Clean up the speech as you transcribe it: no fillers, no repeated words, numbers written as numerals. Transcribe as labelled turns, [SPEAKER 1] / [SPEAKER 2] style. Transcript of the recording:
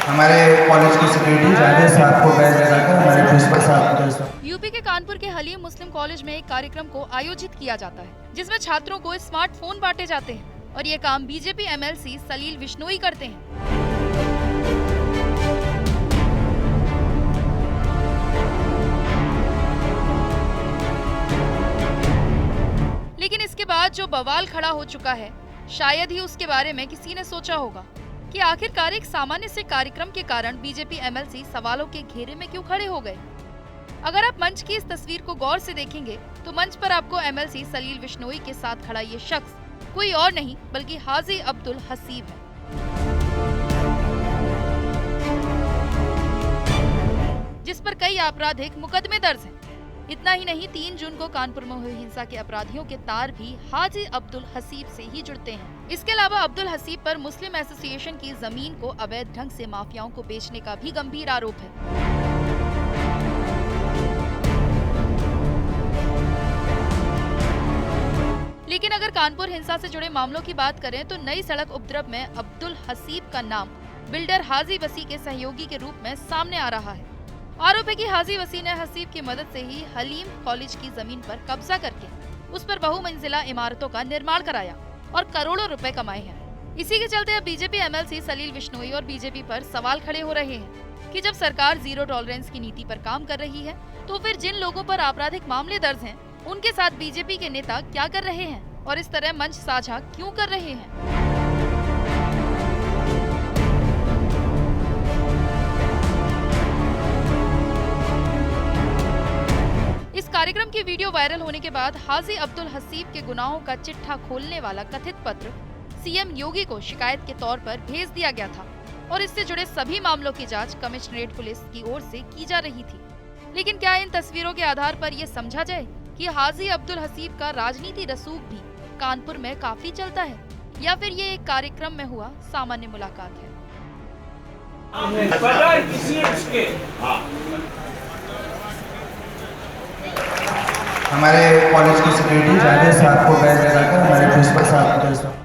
[SPEAKER 1] हमारे कॉलेज की सिक्योरिटी जावेद साहब को बैच लगाकर हमारे प्रिंसिपल साहब को।
[SPEAKER 2] यूपी के कानपुर के हलीम मुस्लिम कॉलेज में एक कार्यक्रम को आयोजित किया जाता है जिसमें छात्रों को स्मार्टफोन बांटे जाते हैं और ये काम बीजेपी एमएलसी सलील विश्नोई करते हैं। लेकिन इसके बाद जो बवाल खड़ा हो चुका है, शायद ही उसके बारे में किसी ने सोचा होगा कि आखिरकार एक सामान्य से कार्यक्रम के कारण बीजेपी एमएलसी सवालों के घेरे में क्यों खड़े हो गए। अगर आप मंच की इस तस्वीर को गौर से देखेंगे तो मंच पर आपको एमएलसी सलील विश्नोई के साथ खड़ा ये शख्स कोई और नहीं बल्कि हाजी अब्दुल हसीब है। जिस पर कई आपराधिक मुकदमे दर्ज हैं। इतना ही नहीं, 3 जून को कानपुर में हुई हिंसा के अपराधियों के तार भी हाजी अब्दुल हसीब से ही जुड़ते हैं। इसके अलावा अब्दुल हसीब पर मुस्लिम एसोसिएशन की जमीन को अवैध ढंग से माफियाओं को बेचने का भी गंभीर आरोप है। लेकिन अगर कानपुर हिंसा से जुड़े मामलों की बात करें तो नई सड़क उपद्रव में अब्दुल हसीब का नाम बिल्डर हाजी वसी के सहयोगी के रूप में सामने आ रहा है। आरोप है कि हाजी वसी ने हसीब की मदद से ही हलीम कॉलेज की जमीन पर कब्जा करके उस पर बहुमंजिला इमारतों का निर्माण कराया और करोड़ों रुपए कमाए हैं। इसी के चलते अब बीजेपी एमएलसी सलील विश्नोई और बीजेपी पर सवाल खड़े हो रहे हैं कि जब सरकार जीरो टॉलरेंस की नीति पर काम कर रही है तो फिर जिन लोगों पर आपराधिक मामले दर्ज हैं, उनके साथ बीजेपी के नेता क्या कर रहे हैं और इस तरह मंच साझा क्यों कर रहे हैं। इस कार्यक्रम की वीडियो वायरल होने के बाद हाजी अब्दुल हसीब के गुनाहों का चिट्ठा खोलने वाला कथित पत्र सीएम योगी को शिकायत के तौर पर भेज दिया गया था और इससे जुड़े सभी मामलों की जांच कमिश्नरेट पुलिस की ओर से की जा रही थी। लेकिन क्या इन तस्वीरों के आधार पर ये समझा जाए कि हाजी अब्दुल हसीब का राजनीति रसूख भी कानपुर में काफी चलता है या फिर ये एक कार्यक्रम में हुआ सामान्य मुलाकात है।
[SPEAKER 1] हमारे कॉलेज की सिक्योरिटी जावेद साहब को बैच लगाकर हमारे प्रिंसिपल साहब को।